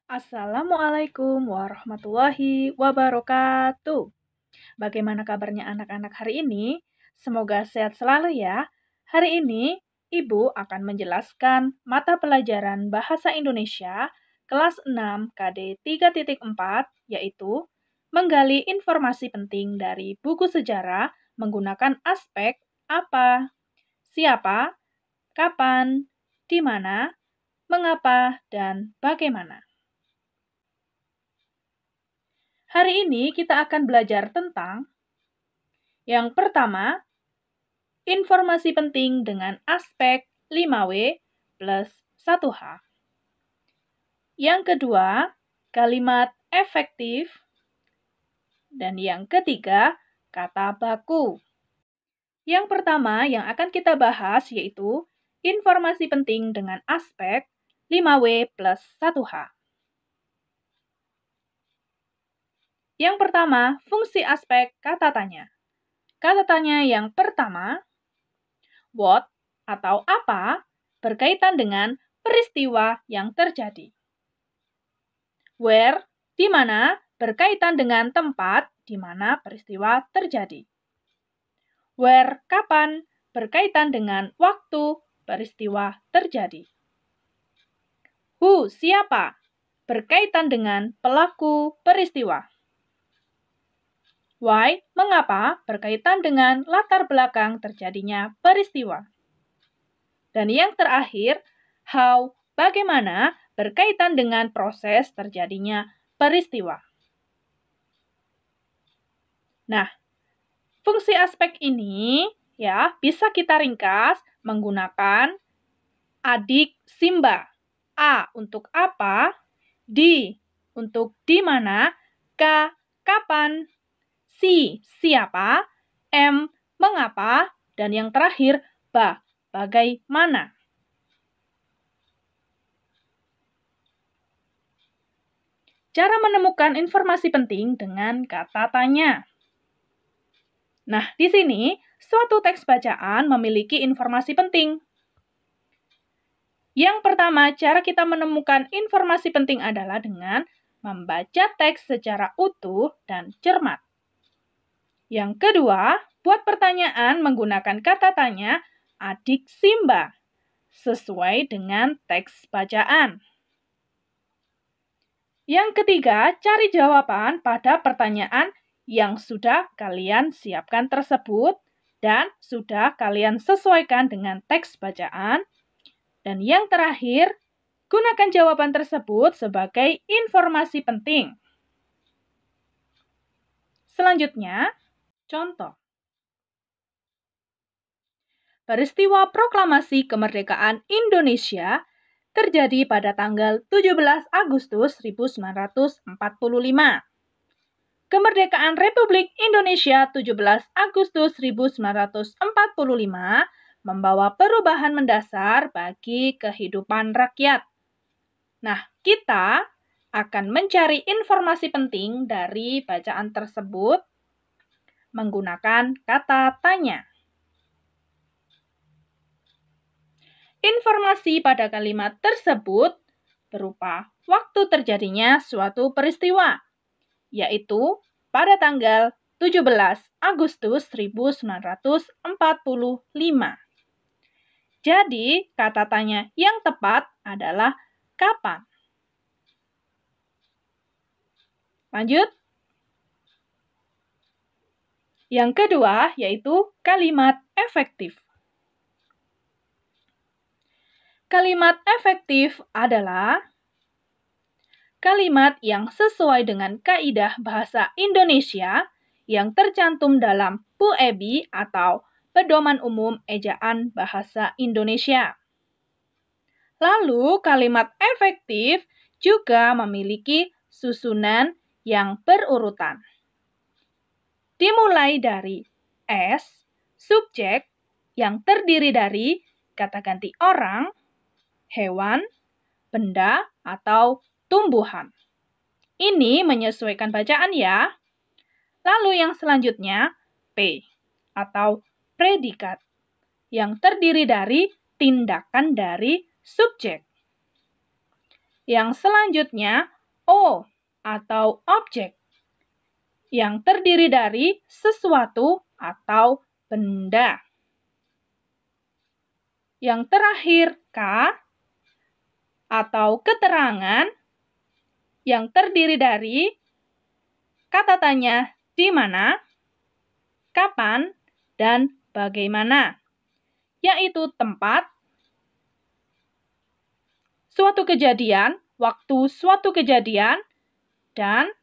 Assalamualaikum warahmatullahi wabarakatuh. Bagaimana kabarnya anak-anak hari ini? Semoga sehat selalu ya. Hari ini, Ibu akan menjelaskan mata pelajaran Bahasa Indonesia kelas 6 KD 3.4, yaitu menggali informasi penting dari buku sejarah menggunakan aspek apa, siapa, kapan, di mana, mengapa, dan bagaimana. Hari ini kita akan belajar tentang yang pertama, informasi penting dengan aspek 5W plus 1H. Yang kedua, kalimat efektif. Dan yang ketiga, kata baku. Yang pertama yang akan kita bahas yaitu informasi penting dengan aspek 5W plus 1H. Yang pertama, fungsi aspek kata tanya. Kata tanya yang pertama, what atau apa berkaitan dengan peristiwa yang terjadi. Where, di mana, berkaitan dengan tempat di mana peristiwa terjadi. Where, kapan, berkaitan dengan waktu peristiwa terjadi. Who, siapa, berkaitan dengan pelaku peristiwa. Why, mengapa, berkaitan dengan latar belakang terjadinya peristiwa. Dan yang terakhir, how, bagaimana, berkaitan dengan proses terjadinya peristiwa. Nah, fungsi aspek ini ya bisa kita ringkas menggunakan adik Simba. A untuk apa, D untuk di mana, K kapan, C siapa, M mengapa, dan yang terakhir bagaimana. Cara menemukan informasi penting dengan kata tanya. Nah, di sini suatu teks bacaan memiliki informasi penting. Yang pertama, cara kita menemukan informasi penting adalah dengan membaca teks secara utuh dan cermat. Yang kedua, buat pertanyaan menggunakan kata tanya adik Simba sesuai dengan teks bacaan. Yang ketiga, cari jawaban pada pertanyaan yang sudah kalian siapkan tersebut dan sudah kalian sesuaikan dengan teks bacaan. Dan yang terakhir, gunakan jawaban tersebut sebagai informasi penting. Selanjutnya, contoh. Peristiwa Proklamasi Kemerdekaan Indonesia terjadi pada tanggal 17 Agustus 1945. Kemerdekaan Republik Indonesia 17 Agustus 1945 membawa perubahan mendasar bagi kehidupan rakyat. Nah, kita akan mencari informasi penting dari bacaan tersebut menggunakan kata tanya. Informasi pada kalimat tersebut berupa waktu terjadinya suatu peristiwa, yaitu pada tanggal 17 Agustus 1945. Jadi, kata tanya yang tepat adalah kapan. Lanjut. Yang kedua yaitu kalimat efektif. Kalimat efektif adalah kalimat yang sesuai dengan kaidah bahasa Indonesia yang tercantum dalam PUEB atau Pedoman Umum Ejaan Bahasa Indonesia. Lalu, kalimat efektif juga memiliki susunan yang berurutan. Dimulai dari S, subjek, yang terdiri dari kata ganti orang, hewan, benda, atau tumbuhan. Ini menyesuaikan bacaan ya. Lalu yang selanjutnya, P, atau predikat, yang terdiri dari tindakan dari subjek. Yang selanjutnya, O atau objek yang terdiri dari sesuatu atau benda. Yang terakhir K atau keterangan yang terdiri dari kata tanya di mana, kapan, dan bagaimana, yaitu tempat, suatu kejadian, waktu suatu kejadian, dan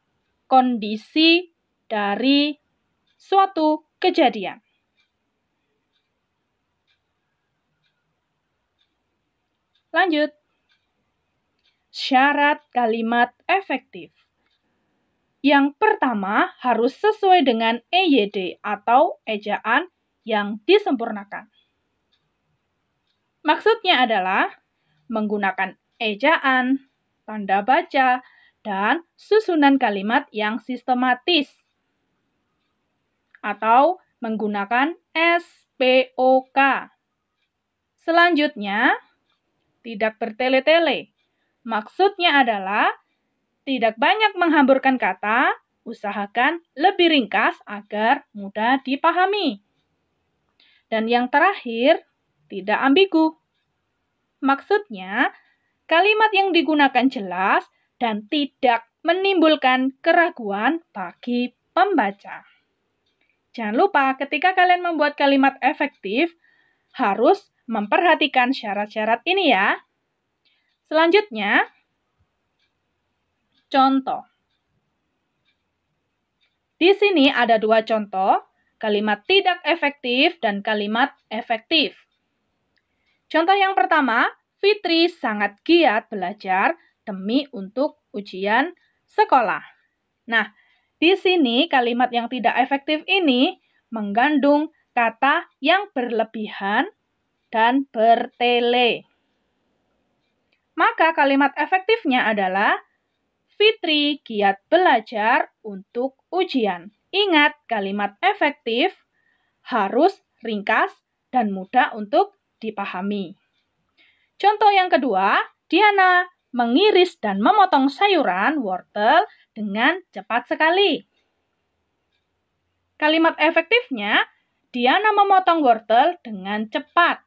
kondisi dari suatu kejadian. Lanjut. Syarat kalimat efektif. Yang pertama harus sesuai dengan EYD atau ejaan yang disempurnakan. Maksudnya adalah menggunakan ejaan, tanda baca, dan susunan kalimat yang sistematis. Atau menggunakan SPOK. Selanjutnya, tidak bertele-tele. Maksudnya adalah tidak banyak menghamburkan kata, usahakan lebih ringkas agar mudah dipahami. Dan yang terakhir, tidak ambigu. Maksudnya, kalimat yang digunakan jelas dan tidak menimbulkan keraguan bagi pembaca. Jangan lupa ketika kalian membuat kalimat efektif, harus memperhatikan syarat-syarat ini ya. Selanjutnya, contoh. Di sini ada dua contoh, kalimat tidak efektif dan kalimat efektif. Contoh yang pertama, Fitri sangat giat belajar demi untuk ujian sekolah. Nah, di sini kalimat yang tidak efektif ini mengandung kata yang berlebihan dan bertele. Maka kalimat efektifnya adalah Fitri giat belajar untuk ujian. Ingat, kalimat efektif harus ringkas dan mudah untuk dipahami. Contoh yang kedua, Diana mengiris dan memotong sayuran wortel dengan cepat sekali. Kalimat efektifnya, Diana memotong wortel dengan cepat.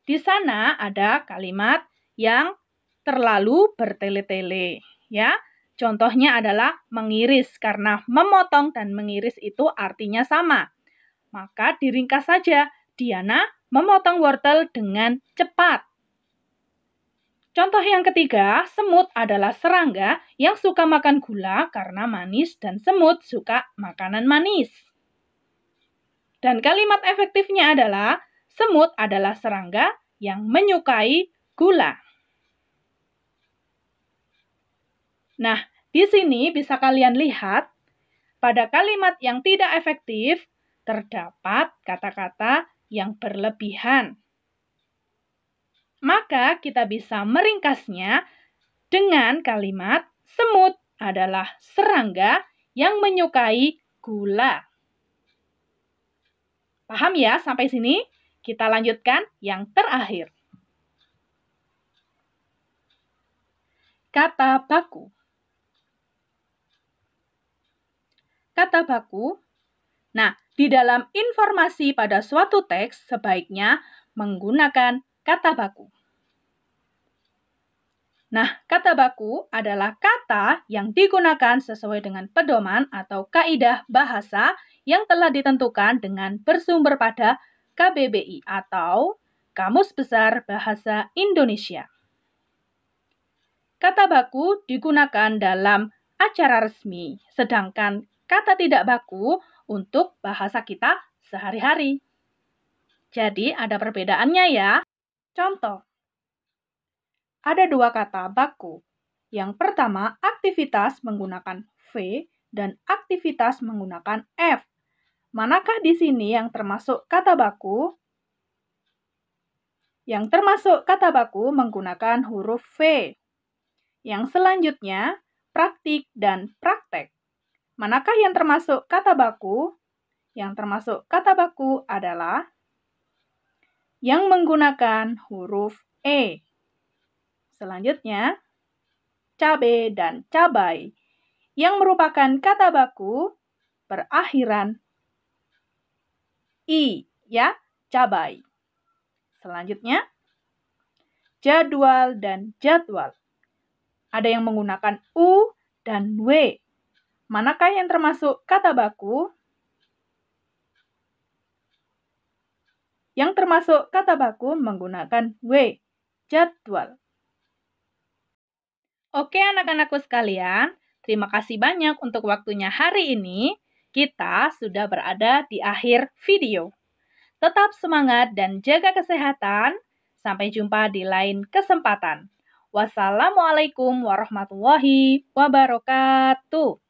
Di sana ada kalimat yang terlalu bertele-tele, ya. Contohnya adalah mengiris, karena memotong dan mengiris itu artinya sama. Maka diringkas saja, Diana memotong wortel dengan cepat. Contoh yang ketiga, semut adalah serangga yang suka makan gula karena manis dan semut suka makanan manis. Dan kalimat efektifnya adalah semut adalah serangga yang menyukai gula. Nah, di sini bisa kalian lihat, pada kalimat yang tidak efektif terdapat kata-kata yang berlebihan. Maka kita bisa meringkasnya dengan kalimat semut adalah serangga yang menyukai gula. Paham ya sampai sini? Kita lanjutkan yang terakhir. Kata baku. Kata baku. Nah, di dalam informasi pada suatu teks sebaiknya menggunakan kata baku. Nah, kata baku adalah kata yang digunakan sesuai dengan pedoman atau kaidah bahasa yang telah ditentukan dengan bersumber pada KBBI atau Kamus Besar Bahasa Indonesia. Kata baku digunakan dalam acara resmi, sedangkan kata tidak baku untuk bahasa kita sehari-hari. Jadi, ada perbedaannya ya. Contoh, ada dua kata baku. Yang pertama, aktivitas menggunakan V dan aktivitas menggunakan F. Manakah di sini yang termasuk kata baku? Yang termasuk kata baku menggunakan huruf V. Yang selanjutnya, praktik dan praktek. Manakah yang termasuk kata baku? Yang termasuk kata baku adalah yang menggunakan huruf E. Selanjutnya, cabe, dan cabai, yang merupakan kata baku berakhiran I, ya, cabai. Selanjutnya, jadwal dan jadwal. Ada yang menggunakan U dan W. Manakah yang termasuk kata baku? Yang termasuk kata baku menggunakan W, jadwal. Oke anak-anakku sekalian, terima kasih banyak untuk waktunya hari ini. Kita sudah berada di akhir video. Tetap semangat dan jaga kesehatan. Sampai jumpa di lain kesempatan. Wassalamualaikum warahmatullahi wabarakatuh.